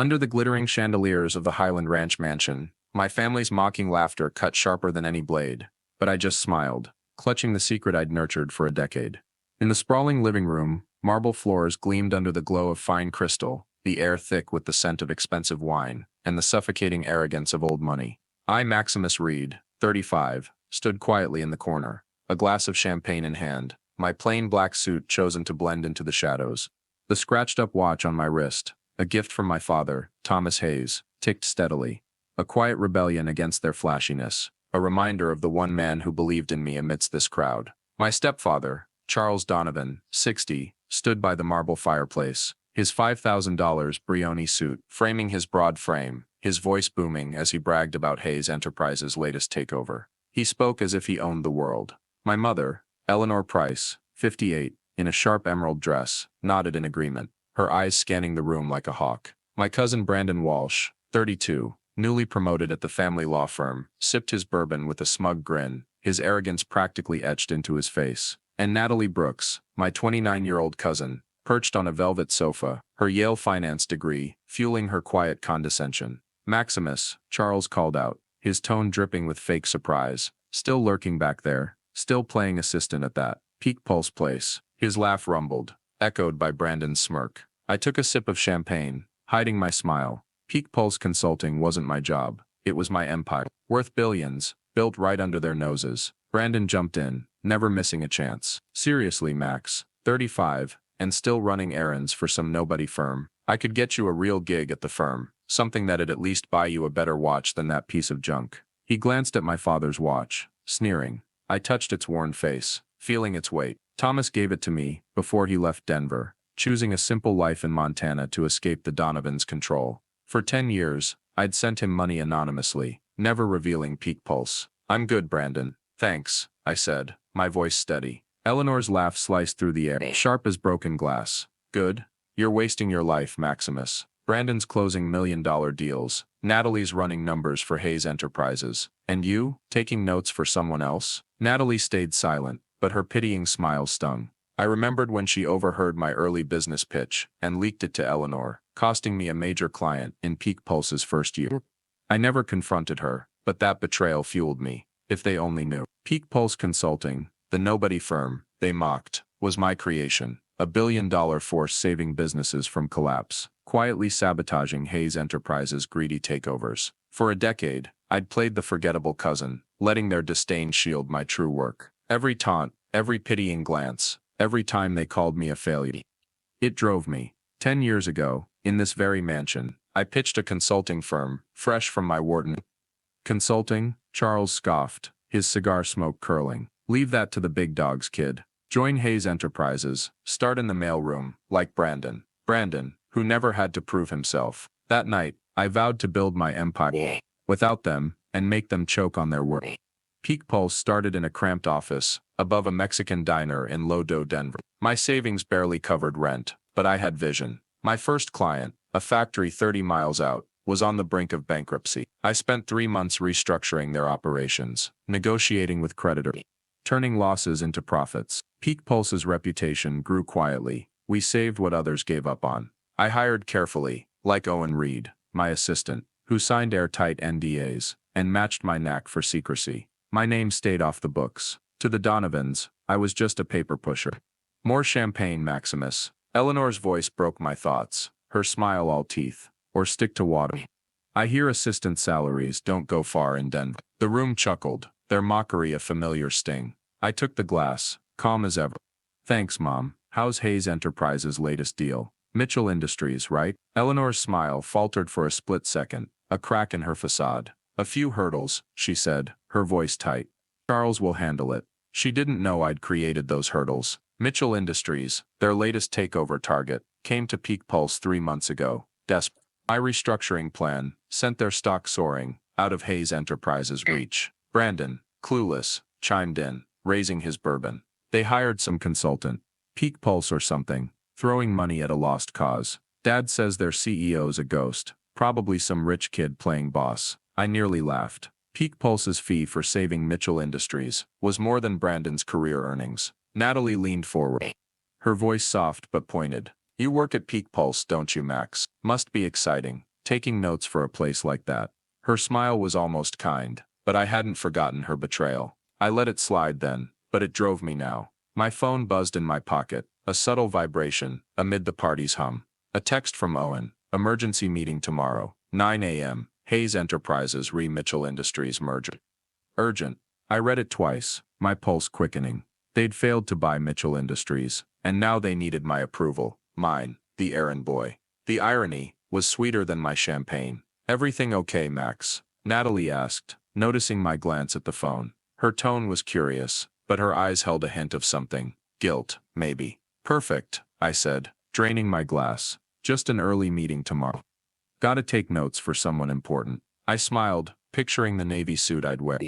Under the glittering chandeliers of the Highland Ranch mansion, my family's mocking laughter cut sharper than any blade, but I just smiled, clutching the secret I'd nurtured for a decade. In the sprawling living room, marble floors gleamed under the glow of fine crystal, the air thick with the scent of expensive wine, and the suffocating arrogance of old money. I, Maximus Reed, 35, stood quietly in the corner, a glass of champagne in hand, my plain black suit chosen to blend into the shadows. The scratched-up watch on my wrist, a gift from my father, Thomas Hayes, ticked steadily, a quiet rebellion against their flashiness, a reminder of the one man who believed in me amidst this crowd. My stepfather, Charles Donovan, 60, stood by the marble fireplace, his $5,000 Brioni suit framing his broad frame, his voice booming as he bragged about Hayes Enterprises' latest takeover. He spoke as if he owned the world. My mother, Eleanor Price, 58, in a sharp emerald dress, nodded in agreement, her eyes scanning the room like a hawk. My cousin Brandon Walsh, 32, newly promoted at the family law firm, sipped his bourbon with a smug grin, his arrogance practically etched into his face. And Natalie Brooks, my 29-year-old cousin, perched on a velvet sofa, her Yale finance degree fueling her quiet condescension. Maximus, Charles called out, his tone dripping with fake surprise, still lurking back there, still playing assistant at that Peak Pulse place. His laugh rumbled, echoed by Brandon's smirk. I took a sip of champagne, hiding my smile. Peak Pulse Consulting wasn't my job, it was my empire. Worth billions, built right under their noses. Brandon jumped in, never missing a chance. Seriously, Max, 35, and still running errands for some nobody firm. I could get you a real gig at the firm, something that'd at least buy you a better watch than that piece of junk. He glanced at my father's watch, sneering. I touched its worn face, feeling its weight. Thomas gave it to me before he left Denver, choosing a simple life in Montana to escape the Donovans' control. For 10 years, I'd sent him money anonymously, never revealing Peak Pulse. I'm good, Brandon. Thanks, I said, my voice steady. Eleanor's laugh sliced through the air, sharp as broken glass. Good? You're wasting your life, Maximus. Brandon's closing million-dollar deals. Natalie's running numbers for Hayes Enterprises. And you, taking notes for someone else? Natalie stayed silent, but her pitying smile stung. I remembered when she overheard my early business pitch and leaked it to Eleanor, costing me a major client in Peak Pulse's first year. I never confronted her, but that betrayal fueled me. If they only knew. Peak Pulse Consulting, the nobody firm they mocked, was my creation. $1 billion force saving businesses from collapse, quietly sabotaging Hayes Enterprises' greedy takeovers. For a decade, I'd played the forgettable cousin, letting their disdain shield my true work. Every taunt, every pitying glance, every time they called me a failure. It drove me. 10 years ago, in this very mansion, I pitched a consulting firm, fresh from my Wharton. Consulting? Charles scoffed, his cigar smoke curling. Leave that to the big dogs, kid. Join Hayes Enterprises, start in the mailroom, like Brandon. Brandon, who never had to prove himself. That night, I vowed to build my empire without them and make them choke on their work. Peak Pulse started in a cramped office, above a Mexican diner in Lodo, Denver. My savings barely covered rent, but I had vision. My first client, a factory 30 miles out, was on the brink of bankruptcy. I spent 3 months restructuring their operations, negotiating with creditors, turning losses into profits. Peak Pulse's reputation grew quietly. We saved what others gave up on. I hired carefully, like Owen Reed, my assistant, who signed airtight NDAs and matched my knack for secrecy. My name stayed off the books. To the Donovans, I was just a paper pusher. More champagne, Maximus. Eleanor's voice broke my thoughts, her smile all teeth. Or stick to water. I hear assistant salaries don't go far in Denver. The room chuckled, their mockery a familiar sting. I took the glass, calm as ever. Thanks, Mom. How's Hayes Enterprises' latest deal? Mitchell Industries, right? Eleanor's smile faltered for a split second, a crack in her facade. A few hurdles, she said, her voice tight. Charles will handle it. She didn't know I'd created those hurdles. Mitchell Industries, their latest takeover target, came to Peak Pulse 3 months ago, desperate. My restructuring plan sent their stock soaring, out of Hayes Enterprises' reach. Brandon, clueless, chimed in, raising his bourbon. They hired some consultant, Peak Pulse or something, throwing money at a lost cause. Dad says their CEO's a ghost, probably some rich kid playing boss. I nearly laughed. Peak Pulse's fee for saving Mitchell Industries was more than Brandon's career earnings. Natalie leaned forward, her voice soft but pointed. You work at Peak Pulse, don't you, Max? Must be exciting. taking notes for a place like that. Her smile was almost kind, but I hadn't forgotten her betrayal. I let it slide then, but it drove me now. My phone buzzed in my pocket, a subtle vibration, amid the party's hum. A text from Owen, emergency meeting tomorrow, 9 a.m., Hayes Enterprises Mitchell Industries merger. Urgent. I read it twice, my pulse quickening. They'd failed to buy Mitchell Industries, and now they needed my approval, mine, the errand boy. The irony was sweeter than my champagne. Everything okay, Max? Natalie asked, noticing my glance at the phone. Her tone was curious, but her eyes held a hint of something. Guilt, maybe. Perfect, I said, draining my glass. Just an early meeting tomorrow. Gotta take notes for someone important. I smiled, picturing the navy suit I'd wear.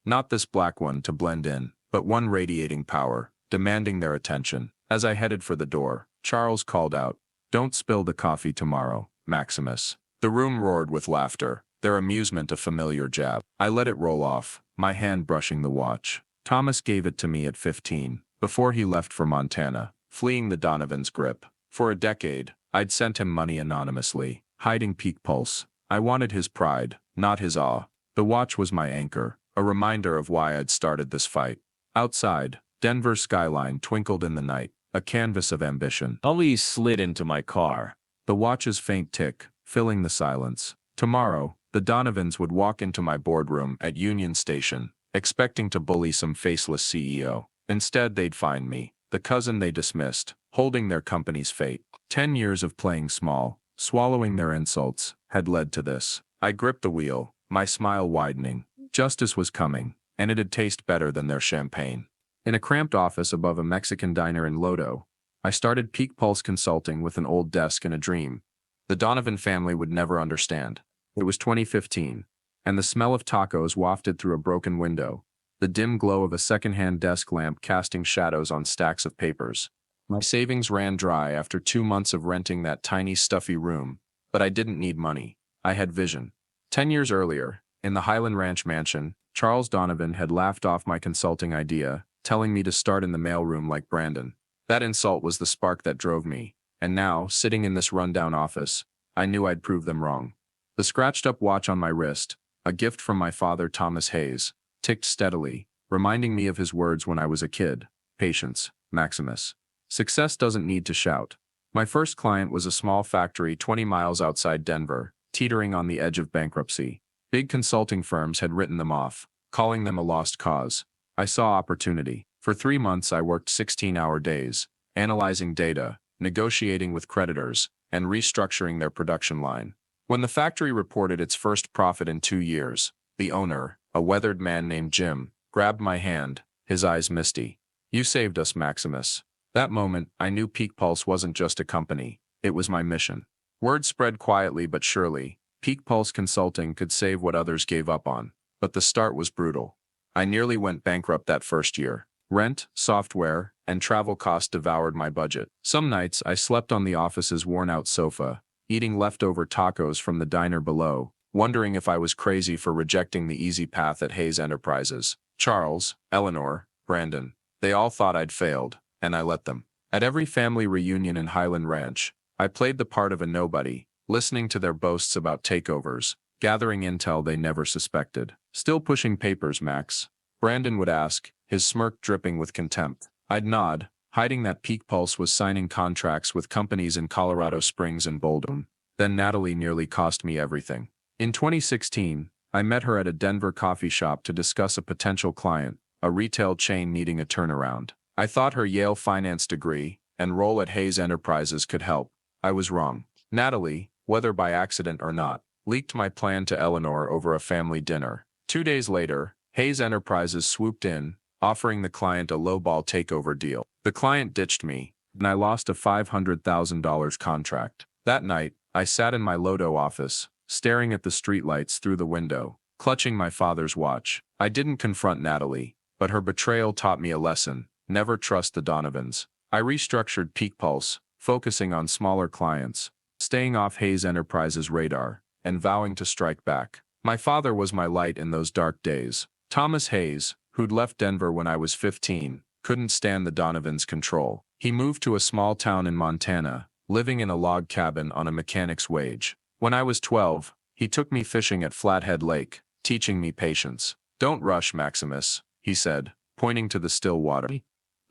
Not this black one to blend in, but one radiating power, demanding their attention. As I headed for the door, Charles called out, "Don't spill the coffee tomorrow, Maximus." The room roared with laughter, their amusement a familiar jab. I let it roll off, my hand brushing the watch. Thomas gave it to me at 15, before he left for Montana, fleeing the Donovan's grip. For a decade, I'd sent him money anonymously, hiding peak pulse. I wanted his pride, not his awe. The watch was my anchor, a reminder of why I'd started this fight. Outside, Denver's skyline twinkled in the night, a canvas of ambition. Elise slid into my car. The watch's faint tick, filling the silence. Tomorrow, the Donovans would walk into my boardroom at Union Station, expecting to bully some faceless CEO. Instead, they'd find me, the cousin they dismissed, holding their company's fate. 10 years of playing small, swallowing their insults, had led to this. I gripped the wheel, my smile widening. Justice was coming, and it'd taste better than their champagne. In a cramped office above a Mexican diner in Lodo, I started Peak Pulse Consulting with an old desk and a dream. The Donovan family would never understand. It was 2015, and the smell of tacos wafted through a broken window, the dim glow of a second-hand desk lamp casting shadows on stacks of papers. My savings ran dry after 2 months of renting that tiny, stuffy room, but I didn't need money. I had vision. 10 years earlier, in the Highland Ranch mansion, Charles Donovan had laughed off my consulting idea, telling me to start in the mailroom like Brandon. That insult was the spark that drove me, and now, sitting in this rundown office, I knew I'd prove them wrong. The scratched-up watch on my wrist, a gift from my father Thomas Hayes, ticked steadily, reminding me of his words when I was a kid. Patience, Maximus. Success doesn't need to shout. My first client was a small factory 20 miles outside Denver, teetering on the edge of bankruptcy. Big consulting firms had written them off, calling them a lost cause. I saw opportunity. For 3 months I worked 16-hour days, analyzing data, negotiating with creditors, and restructuring their production line. When the factory reported its first profit in 2 years, the owner, a weathered man named Jim, grabbed my hand, his eyes misty. "You saved us, Maximus." That moment, I knew Peak Pulse wasn't just a company, it was my mission. Word spread quietly but surely. Peak Pulse Consulting could save what others gave up on. But the start was brutal. I nearly went bankrupt that first year. Rent, software, and travel costs devoured my budget. Some nights, I slept on the office's worn-out sofa, eating leftover tacos from the diner below, wondering if I was crazy for rejecting the easy path at Hayes Enterprises. Charles, Eleanor, Brandon, they all thought I'd failed, and I let them. At every family reunion in Highland Ranch, I played the part of a nobody, listening to their boasts about takeovers, gathering intel they never suspected. "Still pushing papers, Max?" Brandon would ask, his smirk dripping with contempt. I'd nod, hiding that Peak Pulse was signing contracts with companies in Colorado Springs and Boulder. Then Natalie nearly cost me everything. In 2016, I met her at a Denver coffee shop to discuss a potential client, a retail chain needing a turnaround. I thought her Yale finance degree and role at Hayes Enterprises could help. I was wrong. Natalie, whether by accident or not, leaked my plan to Eleanor over a family dinner. 2 days later, Hayes Enterprises swooped in, offering the client a lowball takeover deal. The client ditched me, and I lost a $500,000 contract. That night, I sat in my Lodo office, staring at the streetlights through the window, clutching my father's watch. I didn't confront Natalie, but her betrayal taught me a lesson: never trust the Donovans. I restructured Peak Pulse, focusing on smaller clients, staying off Hayes Enterprises' radar, and vowing to strike back. My father was my light in those dark days. Thomas Hayes, who'd left Denver when I was 15, couldn't stand the Donovans' control. He moved to a small town in Montana, living in a log cabin on a mechanic's wage. When I was 12, he took me fishing at Flathead Lake, teaching me patience. "Don't rush, Maximus," he said, pointing to the still water.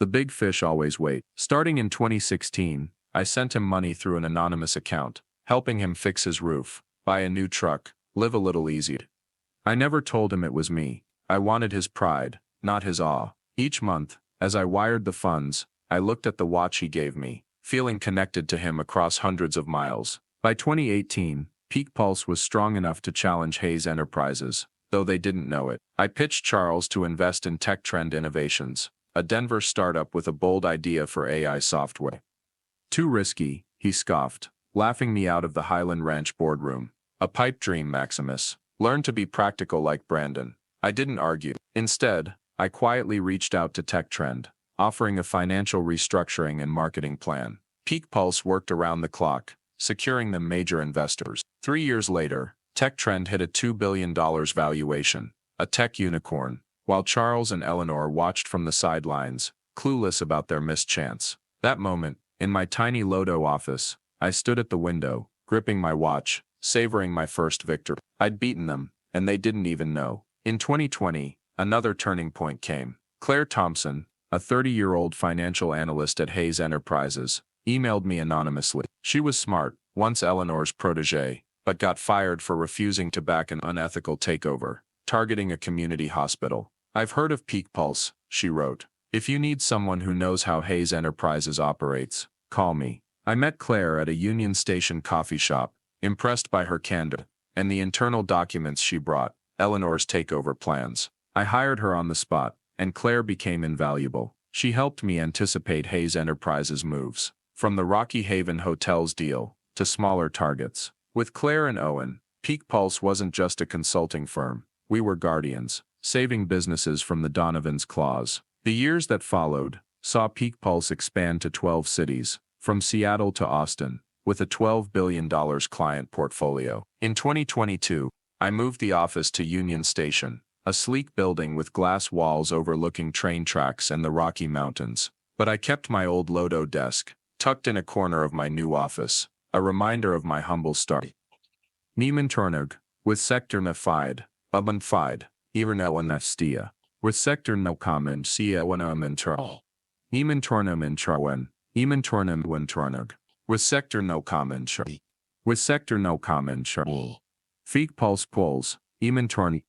"The big fish always wait." Starting in 2016, I sent him money through an anonymous account, helping him fix his roof, buy a new truck, live a little easier. I never told him it was me. I wanted his pride, not his awe. Each month, as I wired the funds, I looked at the watch he gave me, feeling connected to him across hundreds of miles. By 2018, Peak Pulse was strong enough to challenge Hayes Enterprises, though they didn't know it. I pitched Charles to invest in Tech Trend Innovations, a Denver startup with a bold idea for AI software. "Too risky," he scoffed, laughing me out of the Highland Ranch boardroom. "A pipe dream, Maximus. Learn to be practical like Brandon." I didn't argue. Instead, I quietly reached out to Tech Trend, offering a financial restructuring and marketing plan. Peak Pulse worked around the clock, securing them major investors. 3 years later, Tech Trend hit a $2 billion valuation, a tech unicorn, while Charles and Eleanor watched from the sidelines, clueless about their missed chance. That moment, in my tiny Lodo office, I stood at the window, gripping my watch, savoring my first victory. I'd beaten them, and they didn't even know. In 2020, another turning point came. Claire Thompson, a 30-year-old financial analyst at Hayes Enterprises, emailed me anonymously. She was smart, once Eleanor's protege, but got fired for refusing to back an unethical takeover, targeting a community hospital. "I've heard of Peak Pulse," she wrote. "If you need someone who knows how Hayes Enterprises operates, call me." I met Claire at a Union Station coffee shop, impressed by her candor and the internal documents she brought, Eleanor's takeover plans. I hired her on the spot, and Claire became invaluable. She helped me anticipate Hayes Enterprises' moves, from the Rocky Haven Hotels deal to smaller targets. With Claire and Owen, Peak Pulse wasn't just a consulting firm. We were guardians, saving businesses from the Donovan's claws. The years that followed saw Peak Pulse expand to 12 cities, from Seattle to Austin, with a $12 billion client portfolio. In 2022, I moved the office to Union Station, a sleek building with glass walls overlooking train tracks and the Rocky Mountains. But I kept my old Lodo desk, tucked in a corner of my new office, a reminder of my humble start. Neiman Tornog, with Sector Nafide, Ubanfide, Ivernawanastia, with Sector no comment Sia Wanaminter. Neiman Tornum in Charwen, Neiman Tornum Wintornog, with Sector no comment Char. With Sector no comment Char. Feek Pulse Pulls, Eamon Torny,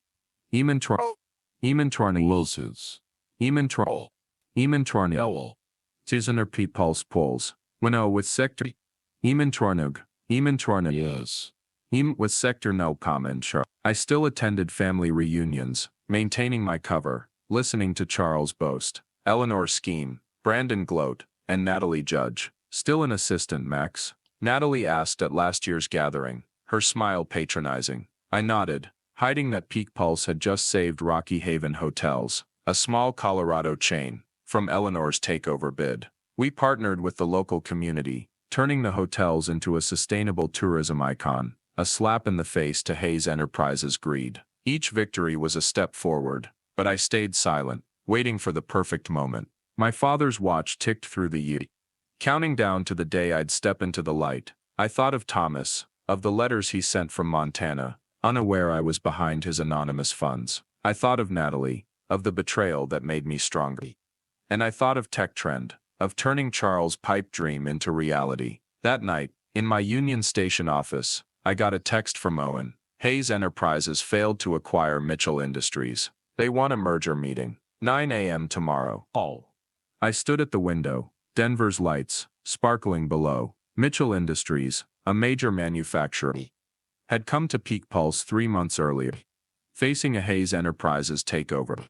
Eamon Torny, Eamon Torny Wilsons, Eamon Torny, Eamon Torny Owl, Tizaner P Pulse Pulls, Winnow with Sector, Eamon Tornog, Eamon Torny, yes. With Sector no comment Char. I still attended family reunions, maintaining my cover, listening to Charles boast, Eleanor scheme, Brandon gloat, and Natalie judge. "Still an assistant, Max?" Natalie asked at last year's gathering, her smile patronizing. I nodded, hiding that Peak Pulse had just saved Rocky Haven Hotels, a small Colorado chain, from Eleanor's takeover bid. We partnered with the local community, turning the hotels into a sustainable tourism icon, a slap in the face to Hayes Enterprises' greed. Each victory was a step forward, but I stayed silent, waiting for the perfect moment. My father's watch ticked through the year, counting down to the day I'd step into the light. I thought of Thomas, of the letters he sent from Montana, unaware I was behind his anonymous funds. I thought of Natalie, of the betrayal that made me stronger. And I thought of Tech Trend, of turning Charles' pipe dream into reality. That night, in my Union Station office, I got a text from Owen. Hayes Enterprises failed to acquire Mitchell Industries. They want a merger meeting. 9 a.m. tomorrow. All. I stood at the window, Denver's lights, sparkling below. Mitchell Industries, a major manufacturer, had come to Peak Pulse 3 months earlier, facing a Hayes Enterprises takeover.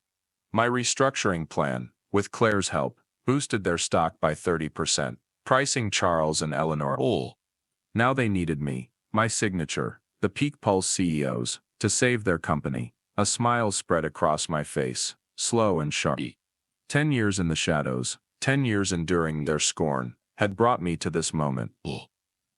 My restructuring plan, with Claire's help, boosted their stock by 30%, pricing Charles and Eleanor. Now they needed me, my signature, the Peak Pulse CEOs, to save their company. A smile spread across my face, slow and sharp. 10 years in the shadows, 10 years enduring their scorn, had brought me to this moment.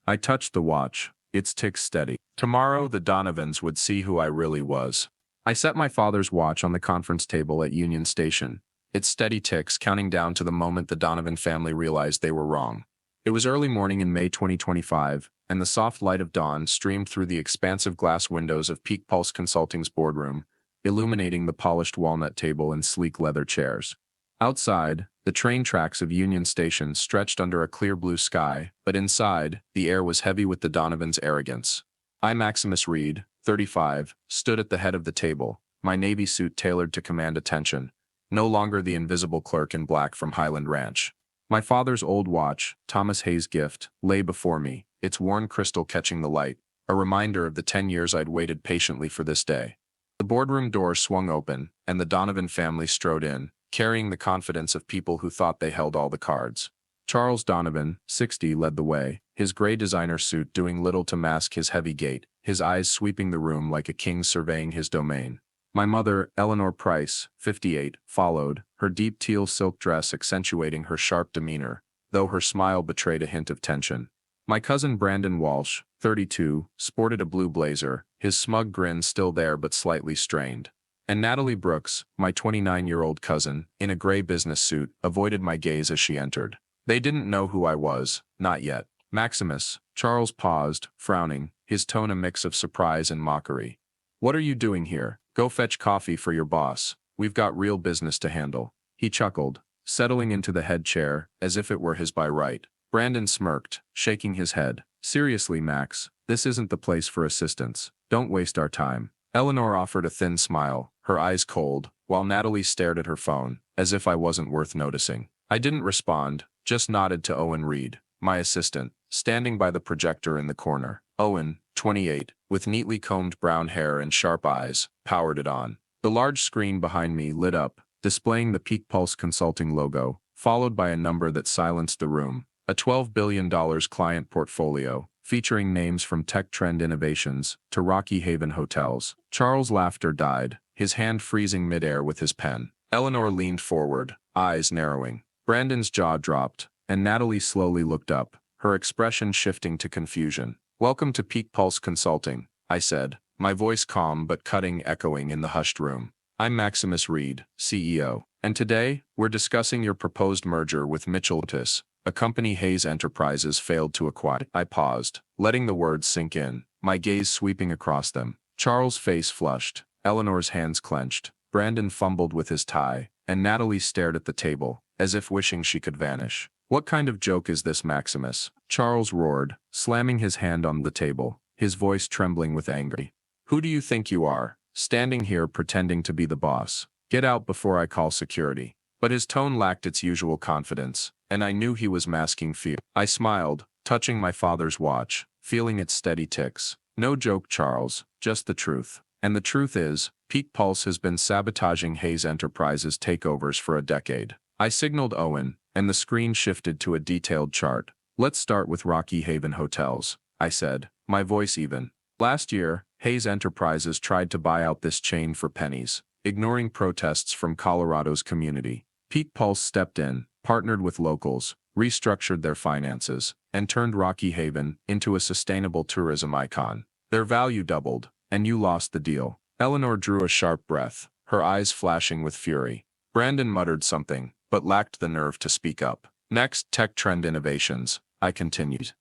I touched the watch, its tick steady. Tomorrow the Donovans would see who I really was. I set my father's watch on the conference table at Union Station, its steady ticks counting down to the moment the Donovan family realized they were wrong. It was early morning in May 2025, and the soft light of dawn streamed through the expansive glass windows of Peak Pulse Consulting's boardroom, illuminating the polished walnut table and sleek leather chairs. Outside, the train tracks of Union Station stretched under a clear blue sky, but inside, the air was heavy with the Donovan's arrogance. I, Maximus Reed, 35, stood at the head of the table, my navy suit tailored to command attention, no longer the invisible clerk in black from Highland Ranch. My father's old watch, Thomas Hay's gift, lay before me, its worn crystal catching the light, a reminder of the 10 years I'd waited patiently for this day. The boardroom door swung open, and the Donovan family strode in, carrying the confidence of people who thought they held all the cards. Charles Donovan, 60, led the way, his gray designer suit doing little to mask his heavy gait, his eyes sweeping the room like a king surveying his domain. My mother, Eleanor Price, 58, followed, her deep teal silk dress accentuating her sharp demeanor, though her smile betrayed a hint of tension. My cousin Brandon Walsh, 32, sported a blue blazer, his smug grin still there but slightly strained. And Natalie Brooks, my 29-year-old cousin, in a gray business suit, avoided my gaze as she entered. They didn't know who I was, not yet. Maximus, Charles paused, frowning, his tone a mix of surprise and mockery. What are you doing here? Go fetch coffee for your boss. We've got real business to handle. He chuckled, settling into the head chair, as if it were his by right. Brandon smirked, shaking his head. Seriously, Max, this isn't the place for assistance. Don't waste our time. Eleanor offered a thin smile, her eyes cold, while Natalie stared at her phone, as if I wasn't worth noticing. I didn't respond, just nodded to Owen Reed, my assistant, standing by the projector in the corner. Owen, 28, with neatly combed brown hair and sharp eyes, powered it on. The large screen behind me lit up, displaying the Peak Pulse Consulting logo, followed by a number that silenced the room. A $12 billion client portfolio, featuring names from Tech Trend Innovations to Rocky Haven Hotels. Charles' laughter died, his hand freezing midair with his pen. Eleanor leaned forward, eyes narrowing. Brandon's jaw dropped, and Natalie slowly looked up, her expression shifting to confusion. Welcome to Peak Pulse Consulting, I said, my voice calm but cutting echoing in the hushed room. I'm Maximus Reed, CEO, and today, we're discussing your proposed merger with Mitchell & Tiss, a company Hayes Enterprises failed to acquire. I paused, letting the words sink in, my gaze sweeping across them. Charles' face flushed, Eleanor's hands clenched, Brandon fumbled with his tie, and Natalie stared at the table, as if wishing she could vanish. What kind of joke is this, Maximus? Charles roared, slamming his hand on the table, his voice trembling with anger. Who do you think you are, standing here pretending to be the boss? Get out before I call security. But his tone lacked its usual confidence, and I knew he was masking fear. I smiled, touching my father's watch, feeling its steady ticks. No joke, Charles, just the truth. And the truth is, Peak Pulse has been sabotaging Hayes Enterprises takeovers for a decade. I signaled Owen, and the screen shifted to a detailed chart. Let's start with Rocky Haven Hotels, I said, my voice even. Last year, Hayes Enterprises tried to buy out this chain for pennies, ignoring protests from Colorado's community. Peak Pulse stepped in, partnered with locals, restructured their finances, and turned Rocky Haven into a sustainable tourism icon. Their value doubled, and you lost the deal. Eleanor drew a sharp breath, her eyes flashing with fury. Brandon muttered something, but lacked the nerve to speak up. Next, Tech Trend Innovations, I continued,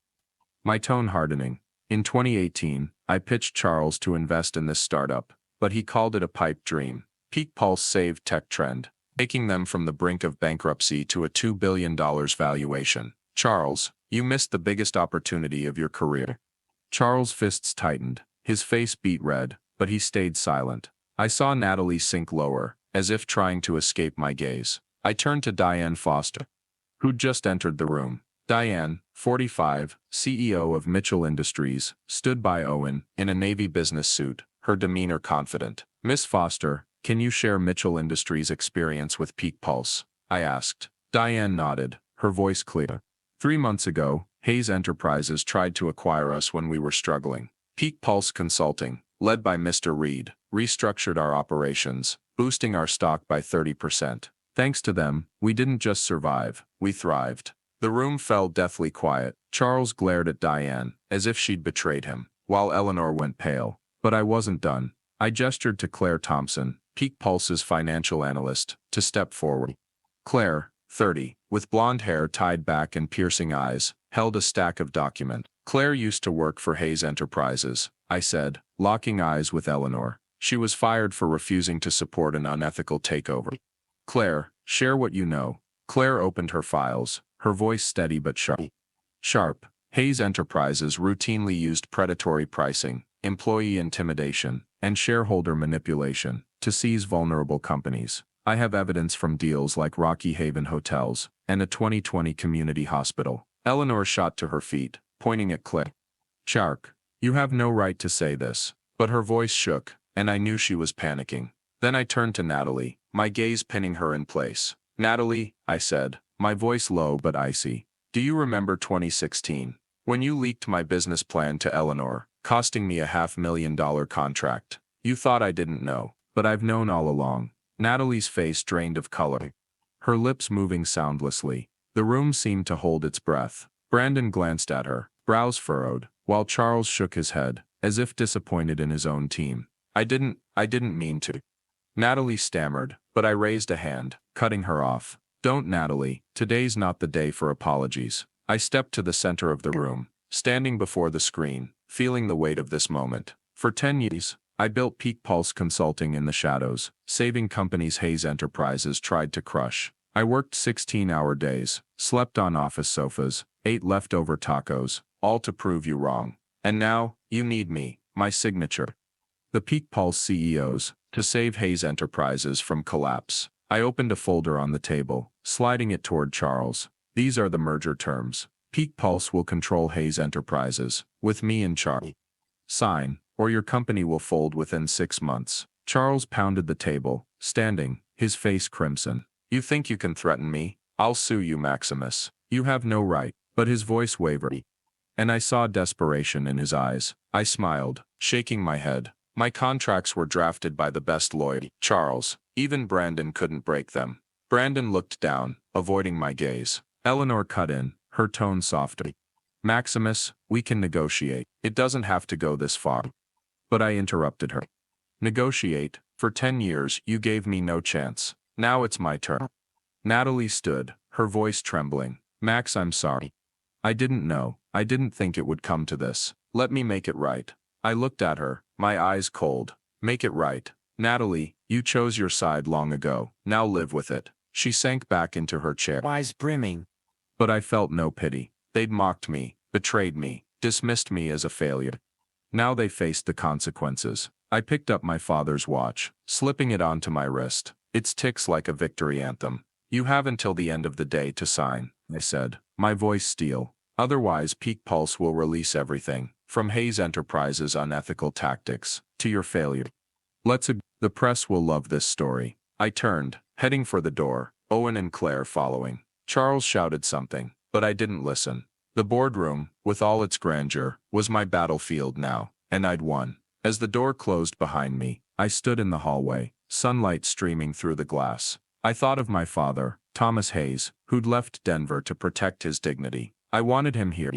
my tone hardening. In 2018, I pitched Charles to invest in this startup, but he called it a pipe dream. Peak Pulse saved Tech Trend, taking them from the brink of bankruptcy to a $2 billion valuation. Charles, you missed the biggest opportunity of your career. Charles' fists tightened, his face beat red, but he stayed silent. I saw Natalie sink lower, as if trying to escape my gaze. I turned to Diane Foster, who'd just entered the room. Diane, 45, CEO of Mitchell Industries, stood by Owen, in a Navy business suit, her demeanor confident. Miss Foster, can you share Mitchell Industries' experience with Peak Pulse? I asked. Diane nodded, her voice clear. 3 months ago, Hayes Enterprises tried to acquire us when we were struggling. Peak Pulse Consulting, led by Mr. Reed, restructured our operations, boosting our stock by 30%. Thanks to them, we didn't just survive, we thrived. The room fell deathly quiet. Charles glared at Diane, as if she'd betrayed him, while Eleanor went pale. But I wasn't done. I gestured to Claire Thompson, Peak Pulse's financial analyst, to step forward. Claire, 30, with blonde hair tied back and piercing eyes, held a stack of documents. Claire used to work for Hayes Enterprises, I said, locking eyes with Eleanor. She was fired for refusing to support an unethical takeover. Claire, share what you know. Claire opened her files, her voice steady but sharp. Sharp. Hayes Enterprises routinely used predatory pricing, employee intimidation, and shareholder manipulation to seize vulnerable companies. I have evidence from deals like Rocky Haven Hotels and a 2020 community hospital. Eleanor shot to her feet, pointing at Claire. Chark, you have no right to say this. But her voice shook, and I knew she was panicking. Then I turned to Natalie, my gaze pinning her in place. Natalie, I said, my voice low but icy. Do you remember 2016? When you leaked my business plan to Eleanor, costing me a $500,000 contract. You thought I didn't know, but I've known all along. Natalie's face drained of color, her lips moving soundlessly. The room seemed to hold its breath. Brandon glanced at her, brows furrowed, while Charles shook his head, as if disappointed in his own team. I didn't mean to. Natalie stammered, but I raised a hand, cutting her off. Don't, Natalie, today's not the day for apologies. I stepped to the center of the room, standing before the screen, feeling the weight of this moment. For 10 years, I built Peak Pulse Consulting in the shadows, saving companies Hayes Enterprises tried to crush. I worked 16-hour days, slept on office sofas, ate leftover tacos, all to prove you wrong. And now, you need me, my signature. The Peak Pulse CEOs, to save Hayes Enterprises from collapse. I opened a folder on the table, sliding it toward Charles. These are the merger terms. Peak Pulse will control Hayes Enterprises, with me in charge. Sign, or your company will fold within 6 months. Charles pounded the table, standing, his face crimson. You think you can threaten me? I'll sue you, Maximus. You have no right. But his voice wavered, and I saw desperation in his eyes. I smiled, shaking my head. My contracts were drafted by the best lawyer, Charles. Even Brandon couldn't break them. Brandon looked down, avoiding my gaze. Eleanor cut in, her tone softer. Maximus, we can negotiate. It doesn't have to go this far. But I interrupted her. Negotiate? For 10 years, you gave me no chance. Now it's my turn. Natalie stood, her voice trembling. Max, I'm sorry. I didn't know. I didn't think it would come to this. Let me make it right. I looked at her, my eyes cold. Make it right. Natalie, you chose your side long ago. Now live with it. She sank back into her chair. Eyes brimming. But I felt no pity. They'd mocked me, betrayed me, dismissed me as a failure. Now they faced the consequences. I picked up my father's watch, slipping it onto my wrist. It ticks like a victory anthem. You have until the end of the day to sign, I said, my voice steel. Otherwise, Peak Pulse will release everything, from Hayes Enterprises' unethical tactics, to your failure. The press will love this story. I turned, heading for the door, Owen and Claire following. Charles shouted something, but I didn't listen. The boardroom, with all its grandeur, was my battlefield now, and I'd won. As the door closed behind me, I stood in the hallway, sunlight streaming through the glass. I thought of my father, Thomas Hayes, who'd left Denver to protect his dignity. I wanted him here.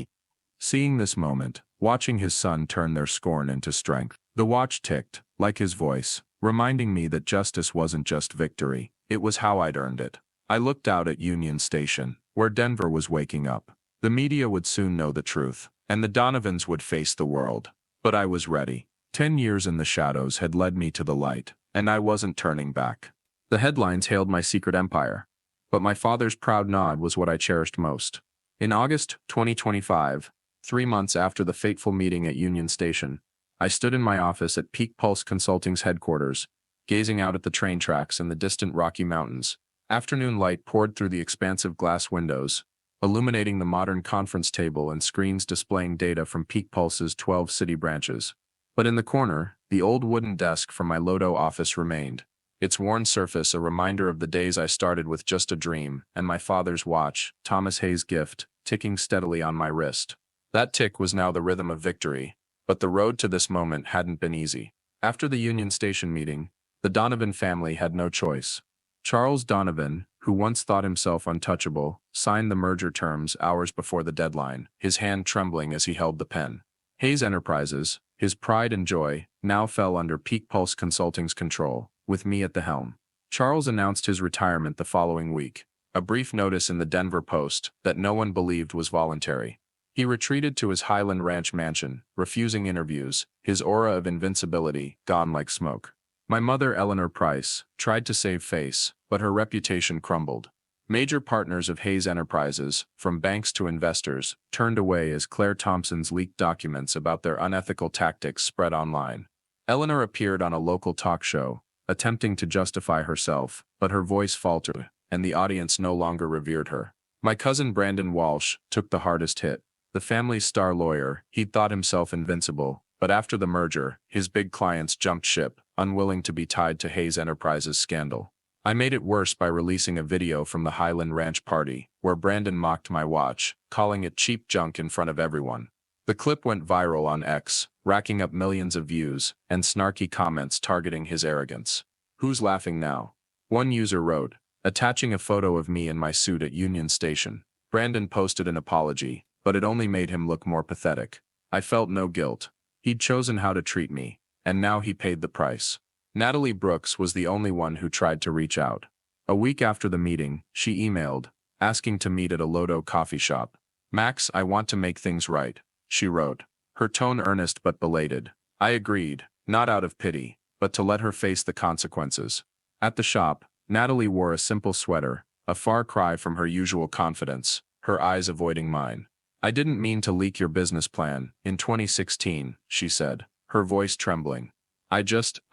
Seeing this moment, watching his son turn their scorn into strength. The watch ticked, like his voice, reminding me that justice wasn't just victory, it was how I'd earned it. I looked out at Union Station, where Denver was waking up. The media would soon know the truth, and the Donovans would face the world. But I was ready. 10 years in the shadows had led me to the light, and I wasn't turning back. The headlines hailed my secret empire, but my father's proud nod was what I cherished most. In August 2025, 3 months after the fateful meeting at Union Station, I stood in my office at Peak Pulse Consulting's headquarters, gazing out at the train tracks and the distant Rocky Mountains. Afternoon light poured through the expansive glass windows, illuminating the modern conference table and screens displaying data from Peak Pulse's 12 city branches. But in the corner, the old wooden desk from my Lodo office remained, its worn surface a reminder of the days I started with just a dream, and my father's watch, Thomas Hayes' gift, ticking steadily on my wrist. That tick was now the rhythm of victory, but the road to this moment hadn't been easy. After the Union Station meeting, the Donovan family had no choice. Charles Donovan, who once thought himself untouchable, signed the merger terms hours before the deadline, his hand trembling as he held the pen. Hayes Enterprises, his pride and joy, now fell under Peak Pulse Consulting's control, with me at the helm. Charles announced his retirement the following week, a brief notice in the Denver Post that no one believed was voluntary. He retreated to his Highland Ranch mansion, refusing interviews, his aura of invincibility gone like smoke. My mother, Eleanor Price, tried to save face, but her reputation crumbled. Major partners of Hayes Enterprises, from banks to investors, turned away as Claire Thompson's leaked documents about their unethical tactics spread online. Eleanor appeared on a local talk show, attempting to justify herself, but her voice faltered, and the audience no longer revered her. My cousin Brandon Walsh took the hardest hit. The family's star lawyer, he'd thought himself invincible, but after the merger, his big clients jumped ship, unwilling to be tied to Hayes Enterprises' scandal. I made it worse by releasing a video from the Highland Ranch party, where Brandon mocked my watch, calling it cheap junk in front of everyone. The clip went viral on X, racking up millions of views, and snarky comments targeting his arrogance. "Who's laughing now?" one user wrote, attaching a photo of me in my suit at Union Station. Brandon posted an apology, but it only made him look more pathetic. I felt no guilt. He'd chosen how to treat me, and now he paid the price. Natalie Brooks was the only one who tried to reach out. A week after the meeting, she emailed, asking to meet at a Lodo coffee shop. "Max, I want to make things right," she wrote, her tone earnest but belated. I agreed, not out of pity, but to let her face the consequences. At the shop, Natalie wore a simple sweater, a far cry from her usual confidence, her eyes avoiding mine. "I didn't mean to leak your business plan in 2016, she said, her voice trembling. I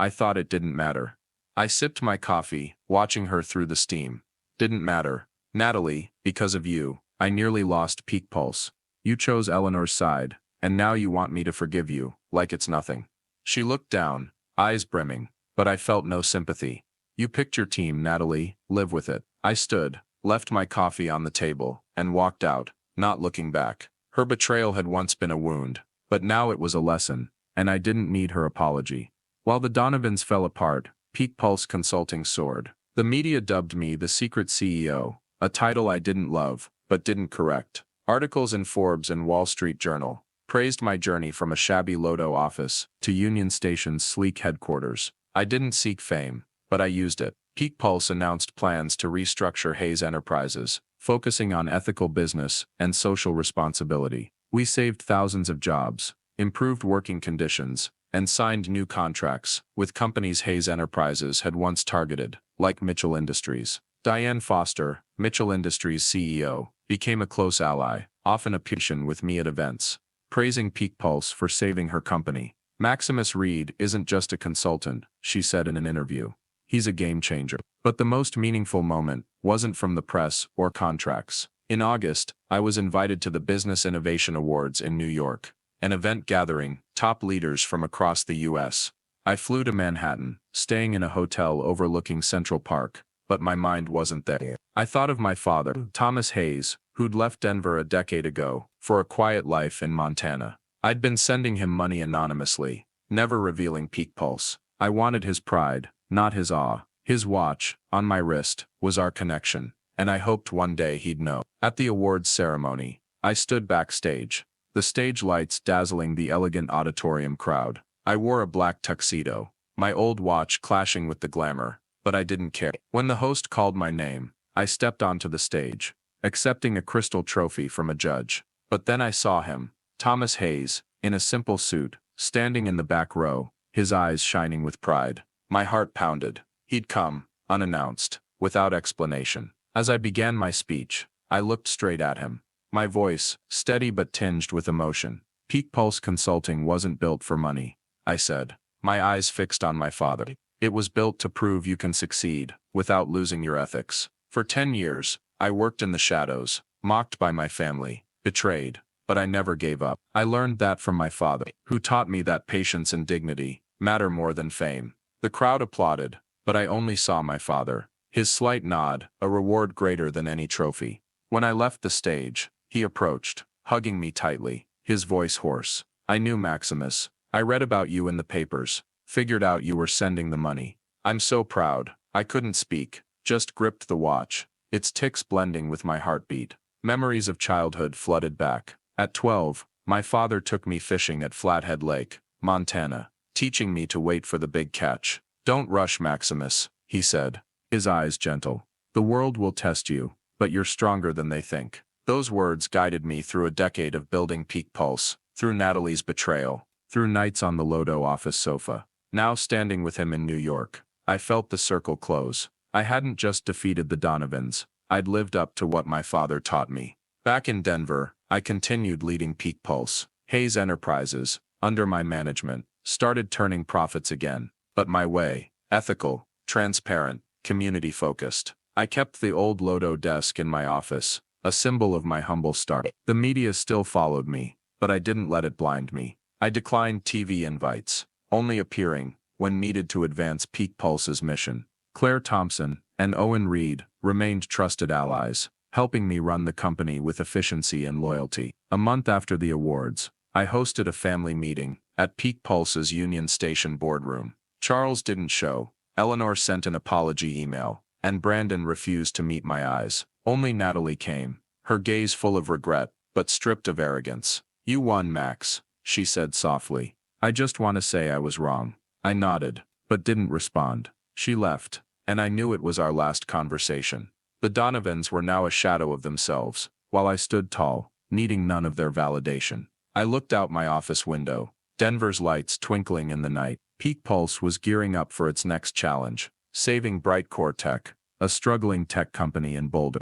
thought it didn't matter." I sipped my coffee, watching her through the steam. "Didn't matter. Natalie, because of you, I nearly lost peak pulse. You chose Eleanor's side, and now you want me to forgive you, like it's nothing." She looked down, eyes brimming, but I felt no sympathy. "You picked your team, Natalie, live with it." I stood, left my coffee on the table, and walked out, not looking back. Her betrayal had once been a wound, but now it was a lesson, and I didn't need her apology. While the Donovans fell apart, Peak Pulse Consulting soared. The media dubbed me the secret CEO, a title I didn't love, but didn't correct. Articles in Forbes and Wall Street Journal praised my journey from a shabby Lodo office to Union Station's sleek headquarters. I didn't seek fame, but I used it. Peak Pulse announced plans to restructure Hayes Enterprises, focusing on ethical business and social responsibility. We saved thousands of jobs, improved working conditions, and signed new contracts with companies Hayes Enterprises had once targeted, like Mitchell Industries. Diane Foster, Mitchell Industries CEO, became a close ally, often appearing with me at events, praising Peak Pulse for saving her company. "Maximus Reed isn't just a consultant," she said in an interview. "He's a game changer." But the most meaningful moment wasn't from the press or contracts. In August, I was invited to the Business Innovation Awards in New York, an event gathering top leaders from across the U.S. I flew to Manhattan, staying in a hotel overlooking Central Park, but my mind wasn't there. I thought of my father, Thomas Hayes, who'd left Denver a decade ago for a quiet life in Montana. I'd been sending him money anonymously, never revealing Peak Pulse. I wanted his pride, not his awe. His watch, on my wrist, was our connection, and I hoped one day he'd know. At the awards ceremony, I stood backstage, the stage lights dazzling the elegant auditorium crowd. I wore a black tuxedo, my old watch clashing with the glamour, but I didn't care. When the host called my name, I stepped onto the stage, accepting a crystal trophy from a judge. But then I saw him, Thomas Hayes, in a simple suit, standing in the back row, his eyes shining with pride. My heart pounded. He'd come, unannounced, without explanation. As I began my speech, I looked straight at him. My voice, steady but tinged with emotion. "Peak Pulse Consulting wasn't built for money," I said, my eyes fixed on my father. "It was built to prove you can succeed, without losing your ethics." For 10 years, I worked in the shadows, mocked by my family, betrayed, but I never gave up. I learned that from my father, who taught me that patience and dignity matter more than fame. The crowd applauded, but I only saw my father, his slight nod, a reward greater than any trophy. When I left the stage, he approached, hugging me tightly, his voice hoarse. "I knew, Maximus. I read about you in the papers, figured out you were sending the money. I'm so proud." I couldn't speak, just gripped the watch, its ticks blending with my heartbeat. Memories of childhood flooded back. At 12, my father took me fishing at Flathead Lake, Montana, teaching me to wait for the big catch. "Don't rush, Maximus," he said, his eyes gentle. "The world will test you, but you're stronger than they think." Those words guided me through a decade of building Peak Pulse, through Natalie's betrayal, through nights on the Lodo office sofa. Now standing with him in New York, I felt the circle close. I hadn't just defeated the Donovans, I'd lived up to what my father taught me. Back in Denver, I continued leading Peak Pulse. Hayes Enterprises, under my management, started turning profits again, but my way, ethical, transparent, community-focused. I kept the old Lodo desk in my office, a symbol of my humble start. The media still followed me, but I didn't let it blind me. I declined TV invites, only appearing when needed to advance Peak Pulse's mission. Claire Thompson and Owen Reed remained trusted allies, helping me run the company with efficiency and loyalty. A month after the awards, I hosted a family meeting at Peak Pulse's Union Station boardroom. Charles didn't show, Eleanor sent an apology email, and Brandon refused to meet my eyes. Only Natalie came, her gaze full of regret, but stripped of arrogance. "You won, Max," she said softly. "I just want to say I was wrong." I nodded, but didn't respond. She left, and I knew it was our last conversation. The Donovans were now a shadow of themselves, while I stood tall, needing none of their validation. I looked out my office window, Denver's lights twinkling in the night. Peak Pulse was gearing up for its next challenge, saving Brightcore Tech, a struggling tech company in Boulder.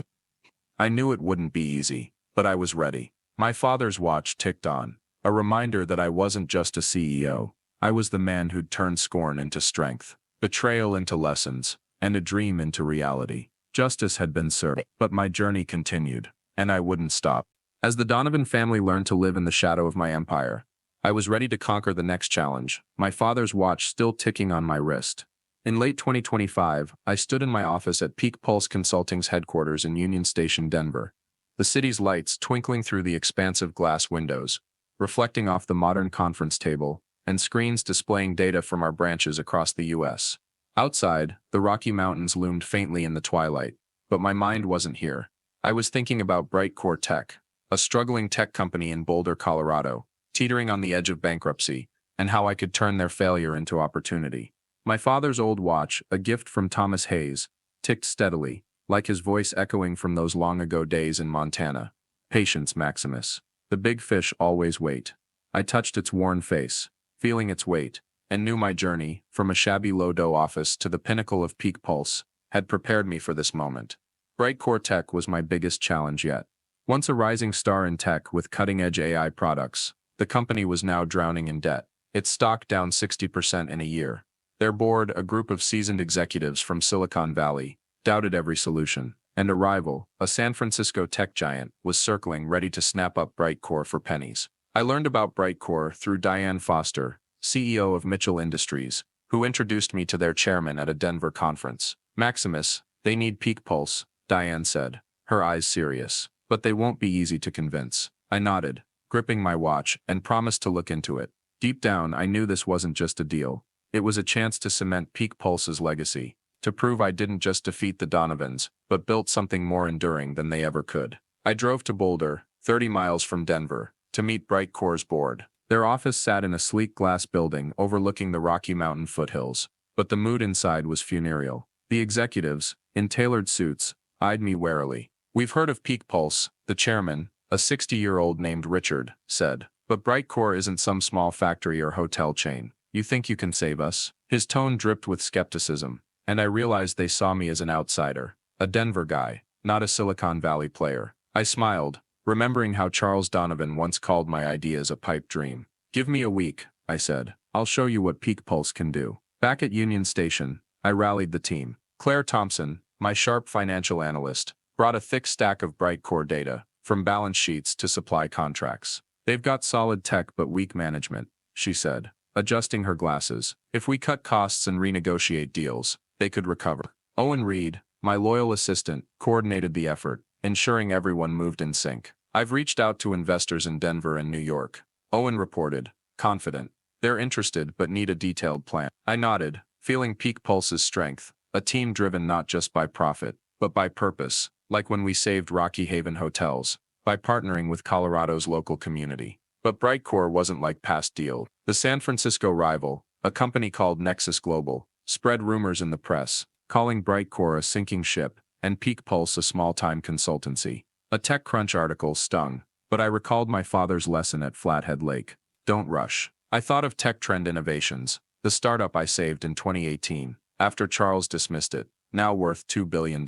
I knew it wouldn't be easy, but I was ready. My father's watch ticked on, a reminder that I wasn't just a CEO. I was the man who'd turned scorn into strength, betrayal into lessons, and a dream into reality. Justice had been served, but my journey continued, and I wouldn't stop. As the Donovan family learned to live in the shadow of my empire, I was ready to conquer the next challenge, my father's watch still ticking on my wrist. In late 2025, I stood in my office at Peak Pulse Consulting's headquarters in Union Station, Denver. The city's lights twinkling through the expansive glass windows, reflecting off the modern conference table, and screens displaying data from our branches across the U.S. Outside, the Rocky Mountains loomed faintly in the twilight, but my mind wasn't here. I was thinking about Brightcore Tech, a struggling tech company in Boulder, Colorado, teetering on the edge of bankruptcy, and how I could turn their failure into opportunity. My father's old watch, a gift from Thomas Hayes, ticked steadily, like his voice echoing from those long-ago days in Montana. "Patience, Maximus. The big fish always wait." I touched its worn face, feeling its weight, and knew my journey, from a shabby Lodo office to the pinnacle of Peak Pulse, had prepared me for this moment. Brightcore Tech was my biggest challenge yet. Once a rising star in tech with cutting-edge AI products, the company was now drowning in debt. Its stock down 60% in a year. Their board, a group of seasoned executives from Silicon Valley, doubted every solution, and a rival, a San Francisco tech giant, was circling ready to snap up Brightcore for pennies. I learned about Brightcore through Diane Foster, CEO of Mitchell Industries, who introduced me to their chairman at a Denver conference. "Maximus, they need Peak Pulse," Diane said, her eyes serious. "But they won't be easy to convince." I nodded, gripping my watch, and promised to look into it. Deep down, I knew this wasn't just a deal. It was a chance to cement Peak Pulse's legacy, to prove I didn't just defeat the Donovans, but built something more enduring than they ever could. I drove to Boulder, 30 miles from Denver, to meet Brightcore's board. Their office sat in a sleek glass building overlooking the Rocky Mountain foothills, but the mood inside was funereal. The executives, in tailored suits, eyed me warily. "We've heard of Peak Pulse," the chairman, a 60-year-old named Richard, said. "But Brightcore isn't some small factory or hotel chain. You think you can save us?" His tone dripped with skepticism, and I realized they saw me as an outsider, a Denver guy, not a Silicon Valley player. I smiled, remembering how Charles Donovan once called my ideas a pipe dream. "Give me a week," I said. "I'll show you what Peak Pulse can do." Back at Union Station, I rallied the team. Claire Thompson, my sharp financial analyst, brought a thick stack of Brightcore data, from balance sheets to supply contracts. "They've got solid tech but weak management," she said, adjusting her glasses. "If we cut costs and renegotiate deals, they could recover." Owen Reed, my loyal assistant, coordinated the effort, ensuring everyone moved in sync. "I've reached out to investors in Denver and New York," Owen reported, confident. "They're interested but need a detailed plan." I nodded, feeling Peak Pulse's strength, a team driven not just by profit, but by purpose, like when we saved Rocky Haven hotels, by partnering with Colorado's local community. But Brightcore wasn't like past deals. The San Francisco rival, a company called Nexus Global, spread rumors in the press, calling Brightcore a sinking ship, and Peak Pulse a small-time consultancy. A TechCrunch article stung, but I recalled my father's lesson at Flathead Lake. Don't rush. I thought of Tech Trend Innovations, the startup I saved in 2018, after Charles dismissed it, now worth $2 billion.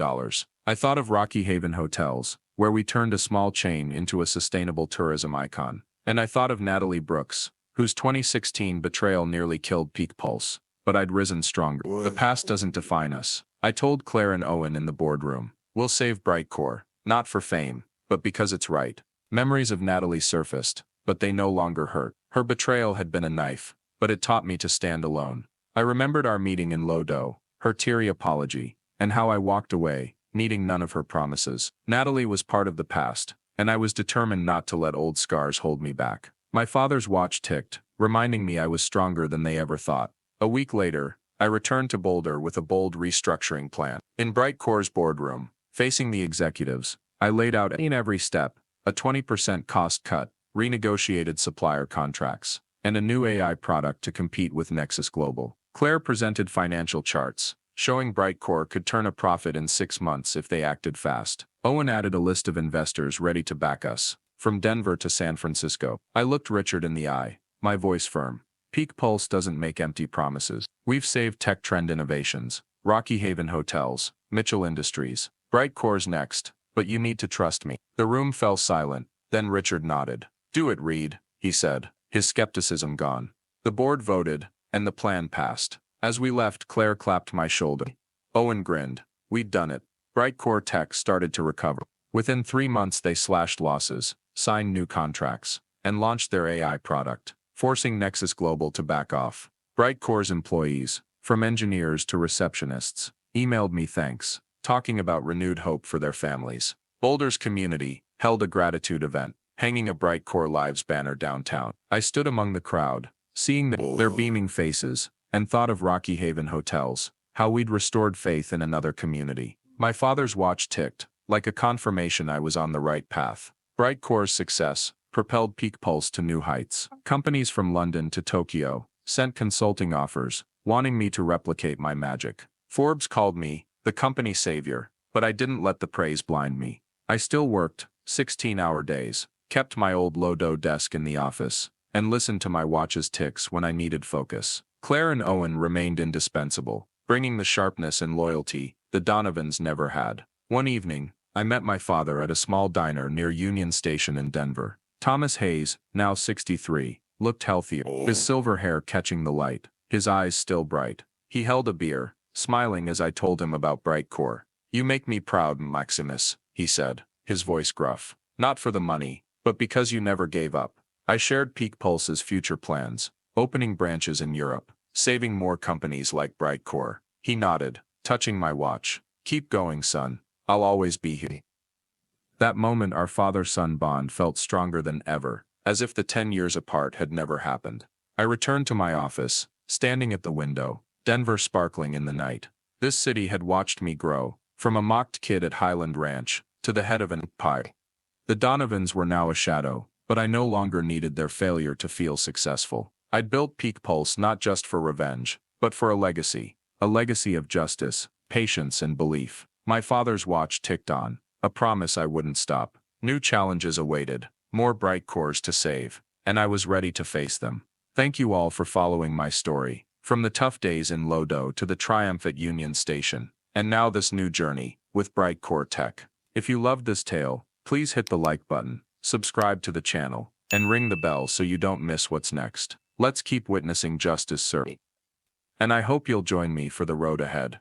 I thought of Rocky Haven Hotels, where we turned a small chain into a sustainable tourism icon. And I thought of Natalie Brooks, whose 2016 betrayal nearly killed Peak Pulse. But I'd risen stronger. The past doesn't define us. I told Claire and Owen in the boardroom. We'll save Brightcore, not for fame, but because it's right. Memories of Natalie surfaced, but they no longer hurt. Her betrayal had been a knife, but it taught me to stand alone. I remembered our meeting in Lodo, her teary apology, and how I walked away, needing none of her promises. Natalie was part of the past, and I was determined not to let old scars hold me back. My father's watch ticked, reminding me I was stronger than they ever thought. A week later, I returned to Boulder with a bold restructuring plan. In Brightcore's boardroom, facing the executives, I laid out in every step, a 20% cost cut, renegotiated supplier contracts, and a new AI product to compete with Nexus Global. Claire presented financial charts, showing Brightcore could turn a profit in 6 months if they acted fast. Owen added a list of investors ready to back us, from Denver to San Francisco. I looked Richard in the eye, my voice firm. Peak Pulse doesn't make empty promises. We've saved Tech Trend Innovations, Rocky Haven Hotels, Mitchell Industries. Brightcore's next, but you need to trust me. The room fell silent, then Richard nodded. Do it, Reed, he said, his skepticism gone. The board voted, and the plan passed. As we left, Claire clapped my shoulder. Owen grinned. We'd done it. Brightcore Tech started to recover. Within 3 months they slashed losses, signed new contracts, and launched their AI product, forcing Nexus Global to back off. Brightcore's employees, from engineers to receptionists, emailed me thanks, talking about renewed hope for their families. Boulder's community held a gratitude event, hanging a Brightcore Lives banner downtown. I stood among the crowd, seeing their beaming faces, and thought of Rocky Haven Hotels, how we'd restored faith in another community. My father's watch ticked, like a confirmation I was on the right path. Brightcore's success propelled Peak Pulse to new heights. Companies from London to Tokyo sent consulting offers, wanting me to replicate my magic. Forbes called me the company savior, but I didn't let the praise blind me. I still worked 16-hour days, kept my old Lodo desk in the office, and listened to my watch's ticks when I needed focus. Claire and Owen remained indispensable, bringing the sharpness and loyalty the Donovans never had. One evening, I met my father at a small diner near Union Station in Denver. Thomas Hayes, now 63, looked healthier, his silver hair catching the light, his eyes still bright. He held a beer, smiling as I told him about Brightcore. You make me proud, Maximus, he said, his voice gruff. Not for the money, but because you never gave up. I shared Peak Pulse's future plans, opening branches in Europe, saving more companies like Brightcore. He nodded, touching my watch. Keep going, son. I'll always be here. That moment our father-son bond felt stronger than ever, as if the 10 years apart had never happened. I returned to my office, standing at the window, Denver sparkling in the night. This city had watched me grow, from a mocked kid at Highland Ranch, to the head of an empire. The Donovans were now a shadow, but I no longer needed their failure to feel successful. I'd built Peak Pulse not just for revenge, but for a legacy of justice, patience, and belief. My father's watch ticked on, a promise I wouldn't stop. New challenges awaited, more Brightcores to save, and I was ready to face them. Thank you all for following my story, from the tough days in Lodo to the triumph at Union Station, and now this new journey with Brightcore Tech. If you loved this tale, please hit the like button, subscribe to the channel, and ring the bell so you don't miss what's next. Let's keep witnessing justice, sir. And I hope you'll join me for the road ahead.